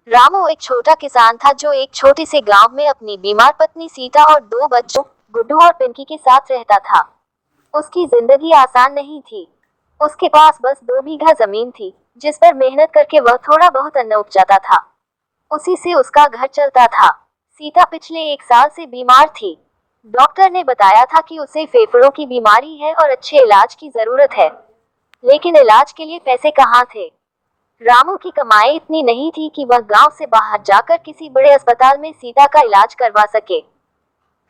रामू एक छोटा किसान था जो एक छोटे से गांव में अपनी बीमार पत्नी सीता और दो बच्चों गुड्डू और पिंकी के साथ रहता था। उसकी जिंदगी आसान नहीं थी। उसके पास बस 2 बीघा जमीन थी, जिस पर मेहनत करके वह थोड़ा बहुत अन्न उपजाता था। उसी से उसका घर चलता था। सीता पिछले 1 साल से बीमार थी। डॉक्टर ने बताया था कि उसे फेफड़ों की बीमारी है और अच्छे इलाज की जरूरत है, लेकिन इलाज के लिए पैसे कहाँ थे। रामू की कमाई इतनी नहीं थी कि वह गांव से बाहर जाकर किसी बड़े अस्पताल में सीता का इलाज करवा सके।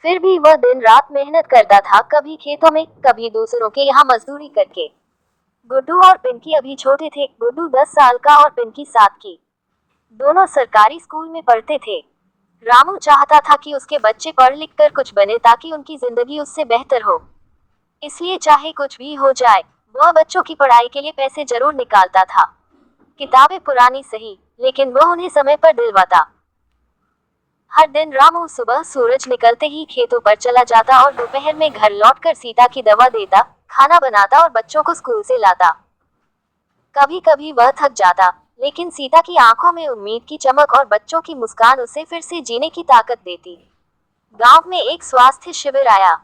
फिर भी वह दिन रात मेहनत करता था, कभी खेतों में, कभी दूसरों के यहाँ मजदूरी करके। गुड्डू और पिंकी अभी छोटे थे। गुड्डू 10 साल का और पिंकी 7 की। दोनों सरकारी स्कूल में पढ़ते थे। रामू चाहता था कि उसके बच्चे पढ़ लिख कर कुछ बने ताकि उनकी जिंदगी उससे बेहतर हो। इसलिए चाहे कुछ भी हो जाए, वह बच्चों की पढ़ाई के लिए पैसे जरूर निकालता था। किताबें पुरानी सही, लेकिन वह उन्हें समय पर दिलवाता। हर दिन रामू सुबह सूरज निकलते ही खेतों पर चला जाता और दोपहर में घर लौटकर सीता की दवा देता, खाना बनाता और बच्चों को स्कूल से लाता। कभी कभी वह थक जाता, लेकिन सीता की आंखों में उम्मीद की चमक और बच्चों की मुस्कान उसे फिर से जीने की ताकत देती। गांव में एक स्वास्थ्य शिविर आया।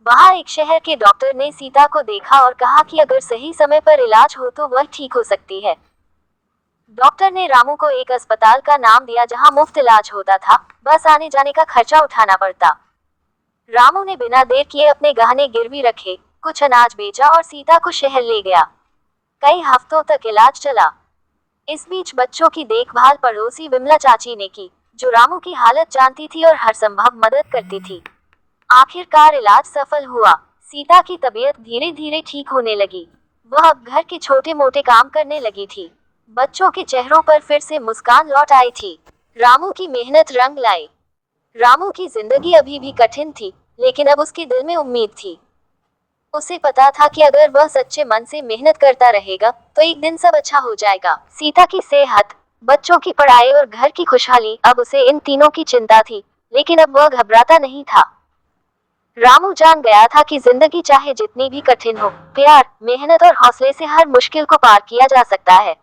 वहां एक शहर के डॉक्टर ने सीता को देखा और कहा कि अगर सही समय पर इलाज हो तो वह ठीक हो सकती है। डॉक्टर ने रामू को एक अस्पताल का नाम दिया जहां मुफ्त इलाज होता था, बस आने जाने का खर्चा उठाना पड़ता। रामू ने बिना देर किए अपने गहने गिरवी रखे, कुछ अनाज बेचा और सीता को शहर ले गया। कई हफ्तों तक इलाज चला। इस बीच बच्चों की देखभाल पड़ोसी विमला चाची ने की, जो रामू की हालत जानती थी और हर संभव मदद करती थी। आखिरकार इलाज सफल हुआ। सीता की तबीयत धीरे धीरे ठीक होने लगी। वह अब घर के छोटे मोटे काम करने लगी थी। बच्चों के चेहरों पर फिर से मुस्कान लौट आई थी। रामू की मेहनत रंग लाई। रामू की जिंदगी अभी भी कठिन थी, लेकिन अब उसके दिल में उम्मीद थी। उसे पता था कि अगर वह सच्चे मन से मेहनत करता रहेगा तो एक दिन सब अच्छा हो जाएगा। सीता की सेहत, बच्चों की पढ़ाई और घर की खुशहाली, अब उसे इन तीनों की चिंता थी, लेकिन अब वह घबराता नहीं था। रामू जान गया था कि जिंदगी चाहे जितनी भी कठिन हो, प्यार, मेहनत और हौसले से हर मुश्किल को पार किया जा सकता है।